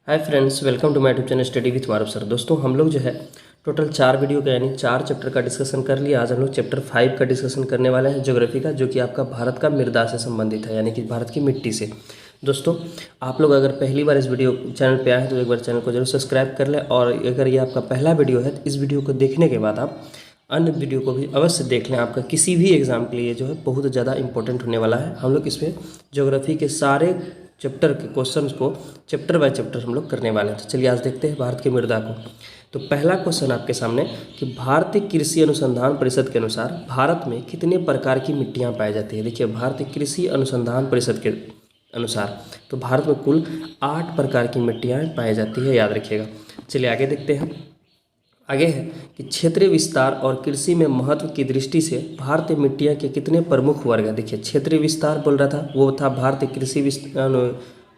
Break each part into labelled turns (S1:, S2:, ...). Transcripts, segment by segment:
S1: Hi friends, welcome to my YouTube channel study with Maruf sir. दोस्तों, हम लोग जो है टोटल 4 वीडियो का यानी 4 चैप्टर का डिस्कशन कर लिया। आज हम लोग चैप्टर 5 का डिस्कशन करने वाले हैं, ज्योग्राफी का, जो कि आपका भारत का मृदा से संबंधित है, यानी कि भारत की मिट्टी से। दोस्तों, आप लोग अगर पहली बार इस वीडियो चैनल पे आए हैं तो एक बार चैनल को जरूर सब्सक्राइब कर लें, और अगर ये आपका पहला वीडियो है तो इस वीडियो को देखने के बाद आप अन्य वीडियो को भी अवश्य देख लें। आपका किसी भी एग्जाम के लिए जो है बहुत ज़्यादा इंपॉर्टेंट होने वाला है। हम लोग इसमें ज्योग्राफी के सारे चैप्टर के क्वेश्चंस को चैप्टर बाय चैप्टर हम लोग करने वाले हैं। तो चलिए आज देखते हैं भारत की मृदा को। तो पहला क्वेश्चन आपके सामने कि भारतीय कृषि अनुसंधान परिषद के अनुसार भारत में कितने प्रकार की मिट्टियां पाई जाती है। देखिए, भारतीय कृषि अनुसंधान परिषद के अनुसार तो भारत में कुल 8 प्रकार की मिट्टियां पाई जाती है, याद रखिएगा। चलिए आगे देखते हैं। आगे है कि क्षेत्रीय विस्तार और कृषि में महत्व की दृष्टि से भारतीय मिट्टियाँ के कितने प्रमुख वर्ग हैं। देखिए, क्षेत्रीय विस्तार बोल रहा था, वो था भारतीय कृषि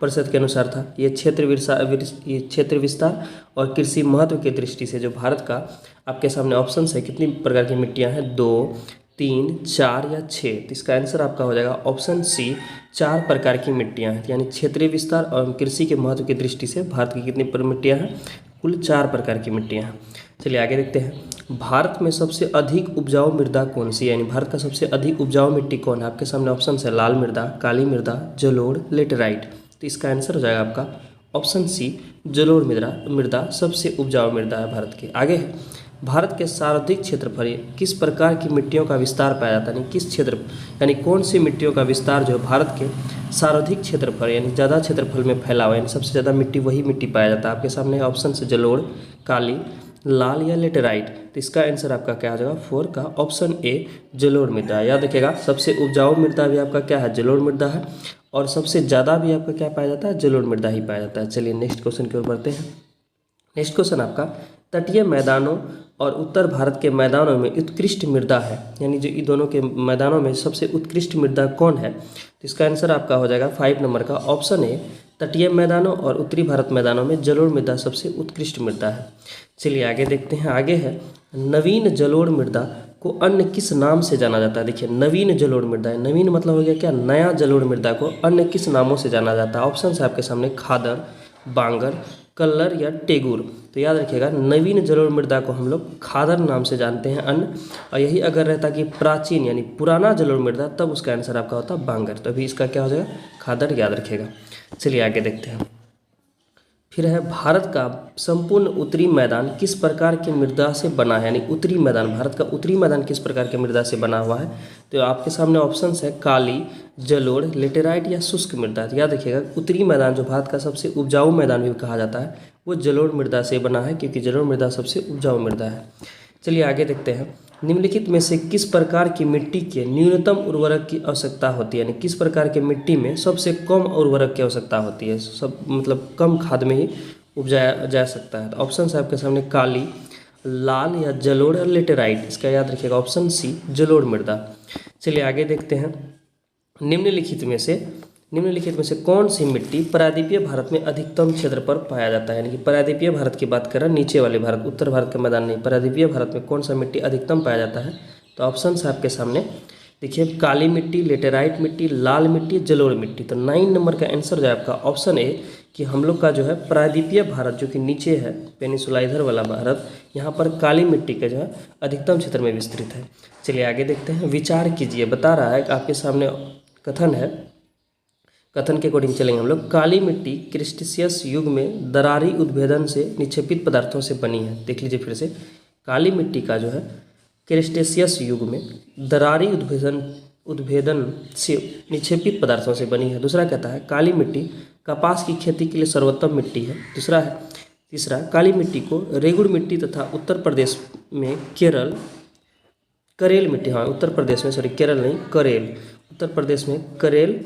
S1: परिषद के अनुसार था। ये क्षेत्र विस्तार और कृषि महत्व की दृष्टि से जो भारत का आपके सामने ऑप्शन है, कितनी प्रकार की मिट्टियाँ हैं, 2, 3, 4 या 6। तो इसका आंसर आपका हो जाएगा ऑप्शन सी, 4 प्रकार की मिट्टियाँ हैं। यानी क्षेत्रीय विस्तार और कृषि के महत्व की दृष्टि से भारत की कितनी मिट्टियाँ हैं, कुल 4 प्रकार की मिट्टियाँ हैं। चलिए आगे देखते हैं। भारत में सबसे अधिक उपजाऊ मृदा कौन सी है, यानी भारत का सबसे अधिक उपजाऊ मिट्टी कौन है। आपके सामने ऑप्शन है लाल मृदा, काली मृदा, जलोढ़, लेटेराइट। तो इसका आंसर हो जाएगा आपका ऑप्शन सी, जलोढ़ मृदा सबसे उपजाऊ मृदा है भारत की। आगे है, भारत के सर्वाधिक क्षेत्रफल किस प्रकार की मिट्टियों का विस्तार पाया जाता है, यानी किस क्षेत्र यानी कौन सी मिट्टियों का विस्तार जो है भारत के सर्वाधिक क्षेत्रफल यानी ज़्यादा क्षेत्रफल में फैला हुआ है, यानी सबसे ज़्यादा मिट्टी वही मिट्टी पाया जाता है। आपके सामने ऑप्शन से जलोढ़, काली, लाल या लेटेराइट। तो इसका आंसर आपका क्या हो जाएगा, 4 का ऑप्शन ए, जलोढ़ मृदा। याद रखिएगा, सबसे उपजाऊ मृदा भी आपका क्या है, जलोढ़ मृदा है, और सबसे ज़्यादा भी आपका क्या पाया जाता है, जलोढ़ मृदा ही पाया जाता है। चलिए नेक्स्ट क्वेश्चन की ओर बढ़ते हैं। नेक्स्ट क्वेश्चन आपका तटीय मैदानों और उत्तर भारत के मैदानों में उत्कृष्ट मृदा है, यानी जो इन दोनों के मैदानों में सबसे उत्कृष्ट मृदा कौन है। तो इसका आंसर आपका हो जाएगा 5 नंबर का ऑप्शन ए, तटीय मैदानों और उत्तरी भारत मैदानों में जलोढ़ मृदा सबसे उत्कृष्ट मृदा है। चलिए आगे देखते हैं। आगे है, नवीन जलोढ़ मृदा को अन्य किस नाम से जाना जाता है। देखिए, नवीन जलोढ़ मृदा है, नवीन मतलब हो गया क्या, नया जलोढ़ मृदा को अन्य किस नामों से जाना जाता है। ऑप्शन है आपके सामने खादड़, बांगर, कल्लर या टेगुर। तो याद रखिएगा, नवीन जलोढ़ मृदा को हम लोग खादर नाम से जानते हैं अन्य, और यही अगर रहता कि प्राचीन यानी पुराना जलोढ़ मृदा, तब उसका आंसर आपका होता बांगर। तो अभी इसका क्या हो जाएगा, खादर, याद रखिएगा। चलिए आगे देखते हैं। फिर है, भारत का संपूर्ण उत्तरी मैदान किस प्रकार की मृदा से बना है, यानी उत्तरी मैदान, भारत का उत्तरी मैदान किस प्रकार के मृदा से बना हुआ है। तो आपके सामने ऑप्शन है काली, जलोढ़, लेटेराइट या शुष्क मृदा। तो याद रखिएगा, उत्तरी मैदान जो भारत का सबसे उपजाऊ मैदान भी कहा जाता है, वो जलोढ़ मृदा से बना है, क्योंकि जलोढ़ मृदा सबसे उपजाऊ मृदा है। चलिए आगे देखते हैं। निम्नलिखित में से किस प्रकार की मिट्टी के न्यूनतम उर्वरक की आवश्यकता होती है, यानी किस प्रकार के मिट्टी में सबसे कम उर्वरक की आवश्यकता होती है, सब मतलब कम खाद में ही उपजाया जा सकता है। तो ऑप्शन है आपके सामने काली, लाल या जलोढ़ और लेटेराइट। इसका याद रखिएगा ऑप्शन सी, जलोढ़ मृदा। चलिए आगे देखते हैं। निम्नलिखित में से कौन सी मिट्टी प्रायद्वीपीय भारत में अधिकतम क्षेत्र पर पाया जाता है, यानी कि प्रायद्वीपीय भारत की बात करें, नीचे वाले भारत, उत्तर भारत का मैदान नहीं, प्रायद्वीपीय भारत में कौन सा मिट्टी अधिकतम पाया जाता है। तो ऑप्शन है आपके सामने, देखिए, काली मिट्टी, लेटेराइट मिट्टी, लाल मिट्टी, जलोढ़ मिट्टी। तो 9 नंबर का आंसर जो है आपका ऑप्शन ए, कि हम लोग का जो है प्रायद्वीपीय भारत जो कि नीचे है, पेनिसुला इधर वाला भारत, यहाँ पर काली मिट्टी का जो है अधिकतम क्षेत्र में विस्तृत है। चलिए आगे देखते हैं। विचार कीजिए, बता रहा है कि आपके सामने कथन है, कथन के अकॉर्डिंग चलेंगे हम लोग। काली मिट्टी क्रिटेशियस युग में दरारी उद्भेदन से निक्षेपित पदार्थों से बनी है। देख लीजिए फिर से, काली मिट्टी का जो है क्रिटेशियस युग में दरारी उद्भेदन से निक्षेपित पदार्थों से बनी है। दूसरा कहता है काली मिट्टी कपास की खेती के लिए सर्वोत्तम मिट्टी है। तीसरा, काली मिट्टी को रेगुड़ मिट्टी तथा उत्तर प्रदेश में करेल मिट्टी, हाँ उत्तर प्रदेश में, सॉरी केरल नहीं, करेल, उत्तर प्रदेश में करेल,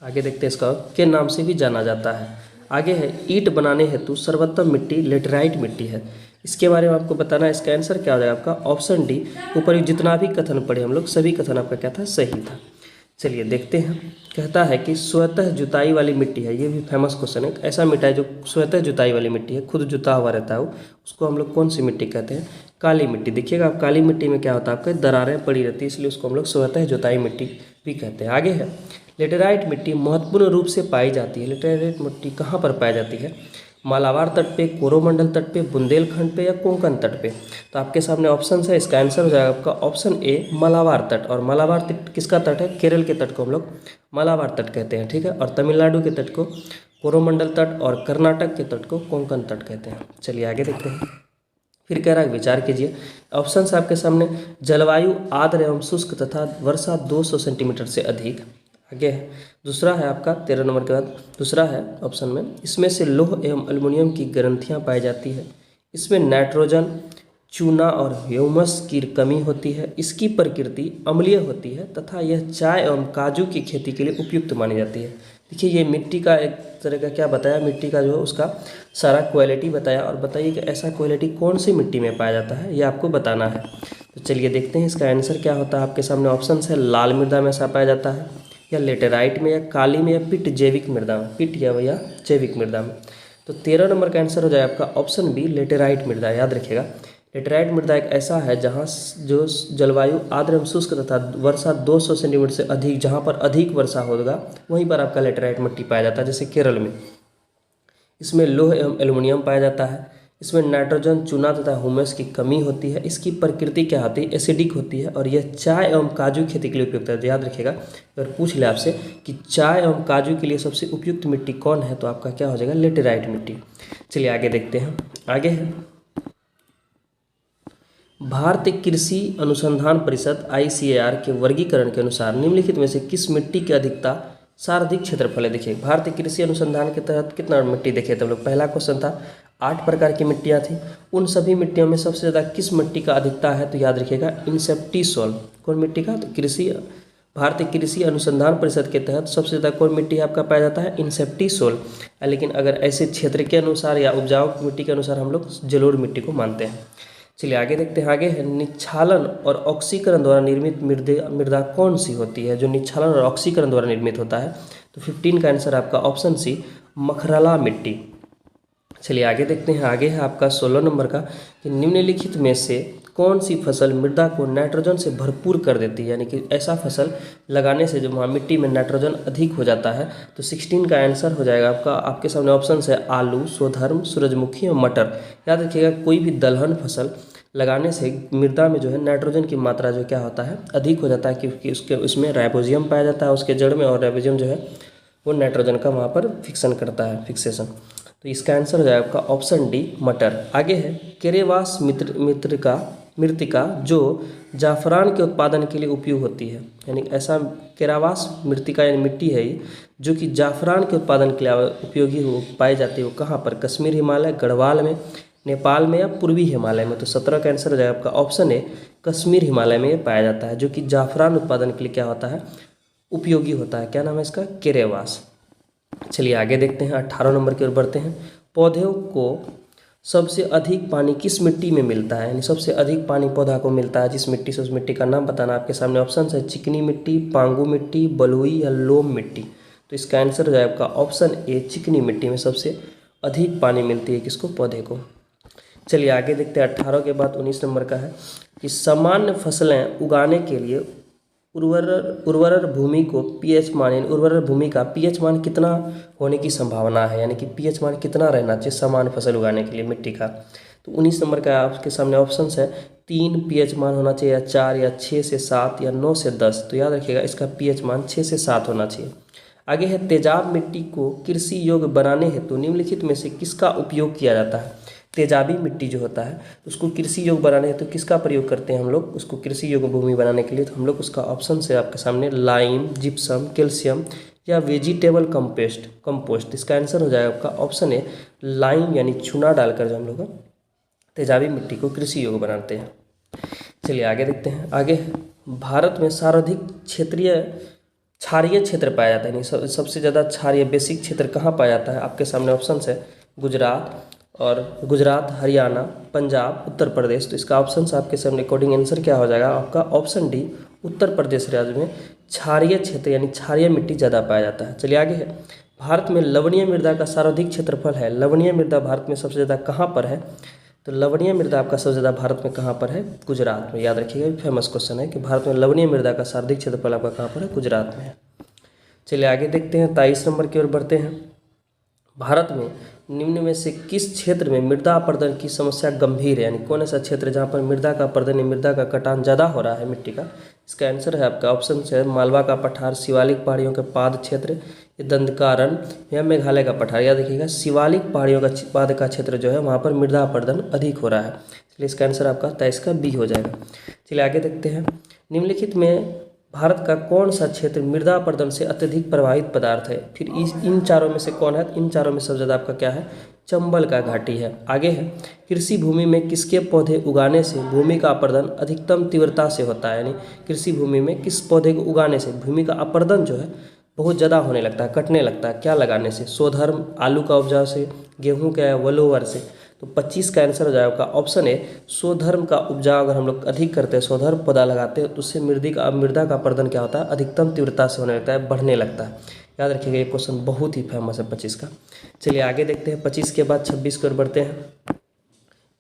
S1: आगे देखते हैं, इसका के नाम से भी जाना जाता है। आगे है, ईंट बनाने हेतु सर्वोत्तम मिट्टी लेटेराइट मिट्टी है। इसके बारे में आपको बताना है। इसका आंसर क्या हो जाएगा आपका ऑप्शन डी। ऊपर जितना भी कथन पढ़े हम लोग, सभी कथन आपका क्या था, सही था। चलिए देखते हैं। कहता है कि स्वतः जुताई वाली मिट्टी है, ये भी फेमस क्वेश्चन है। ऐसा मिट्टी है जो स्वतः जुताई वाली मिट्टी है, खुद जुता हुआ रहता है वो, उसको हम लोग कौन सी मिट्टी कहते हैं, काली मिट्टी। देखिएगा आप, काली मिट्टी में क्या होता है, आपका दरारें पड़ी रहती है, इसलिए उसको हम लोग स्वतः जुताई मिट्टी भी कहते हैं। आगे है, लेटेराइट मिट्टी महत्वपूर्ण रूप से पाई जाती है। लेटेराइट मिट्टी कहाँ पर पाई जाती है? मालाबार तट पे, कोरोमंडल तट पे, बुंदेलखंड पे या कोंकण तट पे। तो आपके सामने ऑप्शन है, इसका आंसर हो जाएगा आपका ऑप्शन ए मालाबार तट। और मालाबार तट किसका तट है? केरल के तट को हम लोग मालाबार तट कहते हैं, ठीक है। और तमिलनाडु के तट को कोरोमंडल तट और कर्नाटक के तट को कोंकण तट कहते हैं। चलिए आगे देखते हैं। फिर कह रहा है विचार कीजिए। ऑप्शन है आपके सामने, जलवायु आर्द्र एवं शुष्क तथा वर्षा 200 सेंटीमीटर से अधिक। आगे है दूसरा है आपका 13 नंबर के बाद दूसरा है ऑप्शन में, इसमें से लौह एवं एल्युमिनियम की ग्रंथियां पाई जाती है। इसमें नाइट्रोजन, चूना और ह्यूमस की कमी होती है। इसकी प्रकृति अम्लीय होती है तथा यह चाय एवं काजू की खेती के लिए उपयुक्त मानी जाती है। देखिए ये मिट्टी का एक तरह का क्या बताया, मिट्टी का जो है उसका सारा क्वालिटी बताया। और बताइए कि ऐसा क्वालिटी कौन सी मिट्टी में पाया जाता है, ये आपको बताना है। तो चलिए देखते हैं इसका आंसर क्या होता है। आपके सामने ऑप्शन है, लाल मृदा में ऐसा पाया जाता है, या लेटेराइट में, या काली में, या पिट जैविक मृदा में। पिट या जैविक मृदा में। तो 13 नंबर का आंसर हो जाए आपका ऑप्शन बी लेटेराइट मृदा। याद रखिएगा लेटेराइट मृदा एक ऐसा है जहाँ जो जलवायु आर्द्र एवं शुष्क तथा वर्षा 200 सेंटीमीटर से अधिक, जहाँ पर अधिक वर्षा होगा वहीं पर आपका लेटेराइट मिट्टी पाया जाता है, जैसे केरल में। इसमें लौह एवं एल्युमिनियम पाया जाता है। इसमें नाइट्रोजन, चूना तथा ह्यूमस की कमी होती है। इसकी प्रकृति क्या होती है? एसिडिक होती है। और यह चाय एवं काजू खेती के लिए उपयुक्त है। याद रखिएगा अगर पूछ ले आपसे कि चाय एवं काजू के लिए सबसे उपयुक्त मिट्टी कौन है, तो आपका क्या हो जाएगा? लेटेराइट मिट्टी। चलिए आगे देखते हैं। आगे है भारतीय कृषि अनुसंधान परिषद ICAR के वर्गीकरण के अनुसार निम्नलिखित में से किस मिट्टी की अधिकता सर्वाधिक क्षेत्रफल है? देखिए भारतीय कृषि अनुसंधान के तहत कितना मिट्टी देखे थे हम लोग? पहला क्वेश्चन था 8 प्रकार की मिट्टियाँ थी। उन सभी मिट्टियों में सबसे ज़्यादा किस मिट्टी का अधिकता है? तो याद रखिएगा इनसेप्टिसोल। कौन मिट्टी का? तो भारतीय कृषि अनुसंधान परिषद के तहत सबसे ज़्यादा कौन मिट्टी आपका पाया जाता है? इनसेप्टिसोल। लेकिन अगर ऐसे क्षेत्र के अनुसार या उपजाऊ मिट्टी के अनुसार हम लोग जलोढ़ मिट्टी को मानते हैं। चलिए आगे देखते हैं। आगे है निच्छालन और ऑक्सीकरण द्वारा निर्मित मृदा कौन सी होती है, जो निच्छालन और ऑक्सीकरण द्वारा निर्मित होता है? तो 15 का आंसर आपका ऑप्शन सी मखरला मिट्टी। चलिए आगे देखते हैं। आगे है आपका 16 नंबर का कि निम्नलिखित में से कौन सी फसल मृदा को नाइट्रोजन से भरपूर कर देती है? यानी कि ऐसा फसल लगाने से जो वहाँ मिट्टी में नाइट्रोजन अधिक हो जाता है। तो 16 का आंसर हो जाएगा आपका, आपके सामने ऑप्शन है आलू, स्वधर्म, सूरजमुखी और मटर। याद रखिएगा कोई भी दलहन फसल लगाने से मृदा में जो है नाइट्रोजन की मात्रा जो क्या होता है? अधिक हो जाता है, क्योंकि उसके उसमें राइबोजियम पाया जाता है उसके जड़ में, और राइबोजियम जो है वो नाइट्रोजन का वहाँ पर फिक्सन करता है, फिक्सेशन। तो इसका आंसर हो जाएगा आपका ऑप्शन डी मटर। आगे है केरेवास मृतिका जो जाफरान के उत्पादन के लिए उपयोग होती है। यानी ऐसा केरावास मृतिका यानी मिट्टी है जो कि जाफरान के उत्पादन के लिए उपयोगी हो पाई जाती है। वो कहाँ पर? कश्मीर, हिमालय, गढ़वाल में, नेपाल में या पूर्वी हिमालय में। तो 17 का आंसर हो जाएगा आपका ऑप्शन ए कश्मीर, हिमालय में ये पाया जाता है, जो कि जाफरान उत्पादन के लिए क्या होता है? उपयोगी होता है। क्या नाम है इसका? केरेवास। चलिए आगे देखते हैं। 18 नंबर की ओर बढ़ते हैं। पौधों को सबसे अधिक पानी किस मिट्टी में मिलता है? यानी सबसे अधिक पानी पौधा को मिलता है जिस मिट्टी से, उस मिट्टी का नाम बताना। आपके सामने ऑप्शन है चिकनी मिट्टी, पांगू मिट्टी, बलुई या लोम मिट्टी। तो इसका आंसर हो जाए आपका ऑप्शन ए चिकनी मिट्टी में सबसे अधिक पानी मिलती है किसको? पौधे को। चलिए आगे देखते हैं। 18 के बाद 19 नंबर का है कि सामान्य फसलें उगाने के लिए उर्वर भूमि को पीएच मान, यानी उर्वर भूमि का पीएच मान कितना होने की संभावना है? यानी कि पीएच मान कितना रहना चाहिए सामान्य फसल उगाने के लिए मिट्टी का? तो 19 नंबर का आपके सामने ऑप्शन है 3 पीएच मान होना चाहिए, या 4, या 6 से 7, या 9 से 10। तो याद रखिएगा इसका पीएच मान 6 से 7 होना चाहिए। आगे है तेजाब मिट्टी को कृषि योग्य बनाने हेतु निम्नलिखित में से किसका उपयोग किया जाता है? तेजाबी मिट्टी जो होता है उसको कृषि योग्य बनाने हेतु किसका प्रयोग करते हैं हम लोग? उसको कृषि योग्य भूमि बनाने के लिए तो हम लोग उसका ऑप्शन से आपके सामने लाइम, जिप्सम, कैल्शियम या वेजिटेबल कंपोस्ट। इसका आंसर हो जाएगा आपका ऑप्शन है लाइम, यानी चूना डालकर जो हम लोग तेजाबी मिट्टी को कृषि योग्य बनाते हैं। चलिए आगे देखते हैं। आगे भारत में सर्वाधिक क्षारीय क्षेत्र पाया जाता है, यानी सबसे ज़्यादा क्षारीय बेसिक क्षेत्र कहाँ पाया जाता है? आपके सामने ऑप्शन है गुजरात, हरियाणा, पंजाब, उत्तर प्रदेश। तो इसका ऑप्शन आपके सामने अकॉर्डिंग आंसर क्या हो जाएगा? आपका ऑप्शन डी उत्तर प्रदेश राज्य में क्षारीय क्षेत्र यानी क्षारीय मिट्टी ज़्यादा पाया जाता है। चलिए आगे है। भारत में लवणीय मृदा का सर्वाधिक क्षेत्रफल है। लवणीय मृदा भारत में सबसे ज़्यादा कहाँ पर है? तो लवणीय मृदा आपका सबसे ज़्यादा भारत में कहाँ पर है? गुजरात में। याद रखिएगा फेमस क्वेश्चन है कि भारत में लवणीय मृदा का सर्वाधिक क्षेत्रफल आपका कहाँ पर है? गुजरात में है। चलिए आगे देखते हैं, 23 नंबर की ओर बढ़ते हैं। भारत में निम्न में से किस क्षेत्र में मृदा अपरदन की समस्या गंभीर है, यानी कौन ऐसा क्षेत्र जहाँ पर मृदा का अपरदन या मृदा का कटान ज़्यादा हो रहा है मिट्टी का। इसका आंसर है आपका ऑप्शन है मालवा का पठार, शिवालिक पहाड़ियों के पाद क्षेत्र, दंडकारण्य या मेघालय का पठार। याद रखिएगा शिवालिक पहाड़ियों का पाद का क्षेत्र जो है वहाँ पर मृदा अपरदन अधिक हो रहा है, इसलिए इसका आंसर आपका 23 का बी हो जाएगा। चलिए आगे देखते हैं, निम्नलिखित में भारत का कौन सा क्षेत्र मृदा अपरदन से अत्यधिक प्रभावित पदार्थ है। फिर इन चारों में से कौन है, इन चारों में सबसे ज़्यादा आपका क्या है, चंबल का घाटी है। आगे है, कृषि भूमि में किसके पौधे उगाने से भूमि का अपरदन अधिकतम तीव्रता से होता है, यानी कृषि भूमि में किस पौधे को उगाने से भूमि का अपरदन जो है बहुत ज़्यादा होने लगता है, कटने लगता है। क्या लगाने से, स्वधर्म, आलू का उपजाऊ से, गेहूँ का, वलोवर से। तो 25 का आंसर हो जाएगा ऑप्शन ए, स्वधर्म का उपजाऊ अगर हम लोग अधिक करते हैं, स्वधर्म पौधा लगाते हैं तो उससे मृदा का अपरदन क्या होता है, अधिकतम तीव्रता से होने लगता है, बढ़ने लगता है। याद रखिएगा ये क्वेश्चन बहुत ही फेमस है 25 का। चलिए आगे देखते हैं, 25 के बाद 26 की ओर बढ़ते हैं।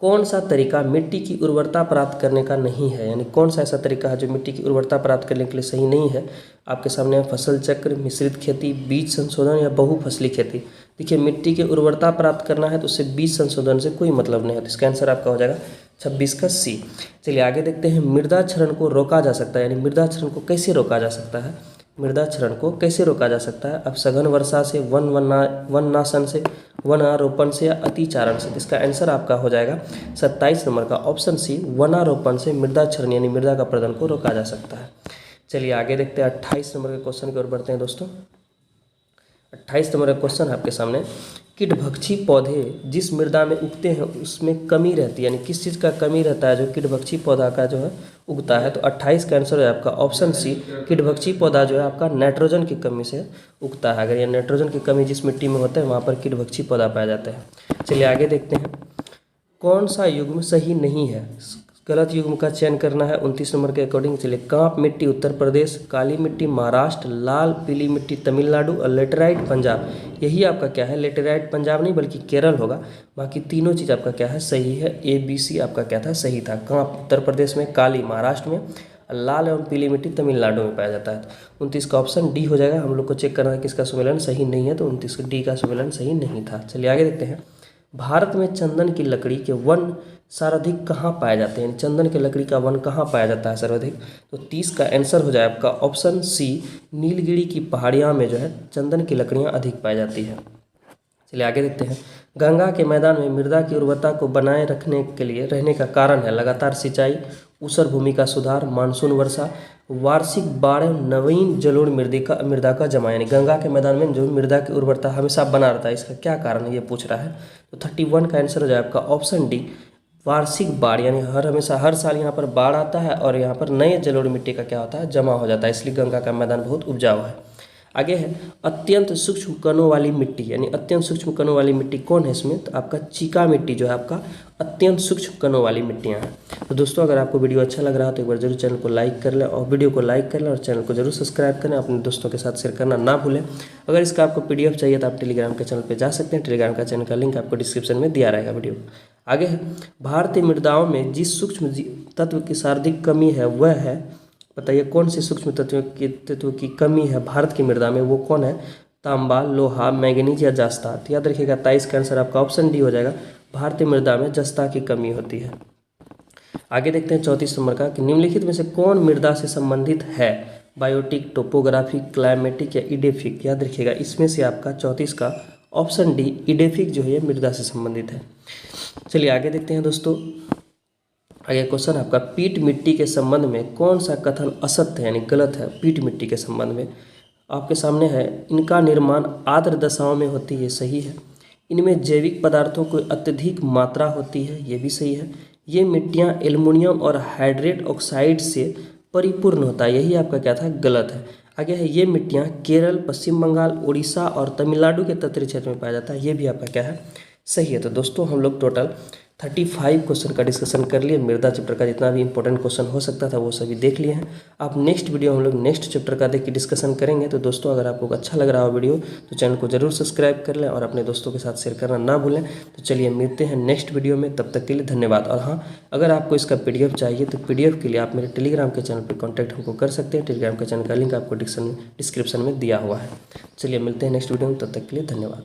S1: कौन सा तरीका मिट्टी की उर्वरता प्राप्त करने का नहीं है, यानी कौन सा ऐसा तरीका है जो मिट्टी की उर्वरता प्राप्त करने के लिए सही नहीं है। आपके सामने फसल चक्र, मिश्रित खेती, बीज संशोधन या बहुफसली खेती। देखिए मिट्टी की उर्वरता प्राप्त करना है तो उससे बीज संशोधन से कोई मतलब नहीं है, तो इसका आंसर आपका हो जाएगा 26 का सी। चलिए आगे देखते हैं, मृदा क्षरण को रोका जा सकता है, यानी मृदा क्षरण को कैसे रोका जा सकता है, मृदा क्षरण को कैसे रोका जा सकता है। अब सघन वर्षा से, वननाशन से, वनारोपण से या अतिचारण से। इसका आंसर आपका हो जाएगा 27 नंबर का ऑप्शन सी, वनारोपण से मृदा क्षरण यानी मृदा का अपरदन को रोका जा सकता है। चलिए आगे देखते हैं, 28 नंबर के क्वेश्चन की ओर बढ़ते हैं दोस्तों। 28 नंबर का क्वेश्चन है आपके सामने, कीटभक्षी पौधे जिस मृदा में उगते हैं उसमें कमी रहती है, यानी किस चीज़ का कमी रहता है जो कीटभक्षी पौधा का जो है उगता है। तो 28 का आंसर है आपका ऑप्शन सी, कीटभक्षी पौधा जो है आपका नाइट्रोजन की कमी से उगता है। अगर ये नाइट्रोजन की कमी जिस मिट्टी में होता है वहाँ पर कीटभक्षी पौधा पाया जाता है। चलिए आगे देखते हैं, कौन सा युग्म सही नहीं है, गलत युग्म का चयन करना है 29 नंबर के अकॉर्डिंग। चलिए, कांप मिट्टी उत्तर प्रदेश, काली मिट्टी महाराष्ट्र, लाल पीली मिट्टी तमिलनाडु और लेटेराइट पंजाब। यही आपका क्या है, लेटेराइट पंजाब नहीं बल्कि केरल होगा। बाकी तीनों चीज़ आपका क्या है, सही है। ए बी सी आपका क्या था, सही था। कांप उत्तर प्रदेश में, काली महाराष्ट्र में, लाल एवं पीली मिट्टी तमिलनाडु में पाया जाता है। 29 का ऑप्शन डी हो जाएगा। हम लोग को चेक करना है किसका सम्मेलन सही नहीं है, तो 29 डी का सम्मेलन सही नहीं था। चलिए आगे देखते हैं, भारत में चंदन की लकड़ी के वन सर्वाधिक कहाँ पाए जाते हैं, चंदन की लकड़ी का वन कहाँ पाया जाता है सर्वाधिक। तो 30 का आंसर हो जाए आपका ऑप्शन सी, नीलगिरी की पहाड़ियाँ में जो है चंदन की लकड़ियाँ अधिक पाई जाती है। चलिए आगे देखते हैं, गंगा के मैदान में मृदा की उर्वरता को बनाए रखने के लिए रहने का कारण है लगातार सिंचाई, ऊसर भूमि का सुधार, मानसून वर्षा, वार्षिक बाढ़, नवीन जलोढ़ मृदा का जमा। यानी गंगा के मैदान में जो मृदा की उर्वरता हमेशा बना रहता है, इसका क्या कारण है ये पूछ रहा है। तो 31 का आंसर हो जाए आपका ऑप्शन डी, वार्षिक बाढ़। यानी हमेशा हर साल यहाँ पर बाढ़ आता है और यहाँ पर नए जलोढ़ मिट्टी का क्या होता है, जमा हो जाता है, इसलिए गंगा का मैदान बहुत उपजाऊ है। आगे है अत्यंत सूक्ष्म कणों वाली मिट्टी, यानी अत्यंत सूक्ष्म कणों वाली मिट्टी कौन है इसमें, तो आपका चीका मिट्टी जो है आपका अत्यंत सूक्ष्म कणों वाली मिट्टियाँ हैं। तो दोस्तों अगर आपको वीडियो अच्छा लग रहा है तो एक बार जरूर चैनल को लाइक कर लें और वीडियो को लाइक कर लें और चैनल को जरूर सब्सक्राइब करें, अपने दोस्तों के साथ शेयर करना ना भूलें। अगर इसका आपको PDF चाहिए तो आप टेलीग्राम के चैनल पर जा सकते हैं, टेलीग्राम का चैनल का लिंक आपको डिस्क्रिप्शन में दिया रहेगा वीडियो। आगे है, भारतीय मृदाओं में जिस सूक्ष्म तत्व की सर्वाधिक कमी है वह है, बताइए कौन से सूक्ष्म तत्व की कमी है भारत की मृदा में, वो कौन है, तांबा, लोहा, मैंगनीज या जस्ता। तो याद रखिएगा 23 का आंसर आपका ऑप्शन डी हो जाएगा, भारतीय मृदा में जस्ता की कमी होती है। आगे देखते हैं 34 नंबर का, कि निम्नलिखित में से कौन मृदा से संबंधित है, बायोटिक, टोपोग्राफिक, क्लाइमेटिक या इडेफिक। याद रखिएगा इसमें से आपका 34 का ऑप्शन डी, इडेफिक जो है मृदा से संबंधित है। चलिए आगे देखते हैं दोस्तों, आगे क्वेश्चन आपका, पीट मिट्टी के संबंध में कौन सा कथन असत्य है यानी गलत है। पीट मिट्टी के संबंध में आपके सामने है, इनका निर्माण आर्द्र दशाओं में होती है, सही है। इनमें जैविक पदार्थों की अत्यधिक मात्रा होती है, ये भी सही है। ये मिट्टियाँ एल्युमिनियम और हाइड्रेट ऑक्साइड से परिपूर्ण होता है, यही आपका क्या था, गलत है। आगे है, ये मिट्टियाँ केरल, पश्चिम बंगाल, उड़ीसा और तमिलनाडु के तटीय क्षेत्र में पाया जाता है, ये भी आपका क्या है, सही है। तो दोस्तों हम लोग टोटल 35 क्वेश्चन का डिस्कशन कर लिए। मृदा चैप्टर का जितना भी इंपॉर्टेंट क्वेश्चन हो सकता था वो सभी देख लिए हैं। आप नेक्स्ट वीडियो हम लोग नेक्स्ट चैप्टर का देख के डिस्कशन करेंगे। तो दोस्तों अगर आपको अच्छा लग रहा हो वीडियो तो चैनल को जरूर सब्सक्राइब कर लें और अपने दोस्तों के साथ शेयर करना ना भूलें। तो चलिए मिलते हैं नेक्स्ट वीडियो में, तब तक के लिए धन्यवाद। और हाँ, अगर आपको इसका PDF चाहिए तो PDF के लिए आप मेरे टेलीग्राम के चैनल पर कॉन्टैक्ट हमको कर सकते हैं। टेलीग्राम के चैनल का लिंक आपको डिस्क्रिप्शन में दिया हुआ है। चलिए मिलते हैं नेक्स्ट वीडियो में, तब तक के लिए धन्यवाद।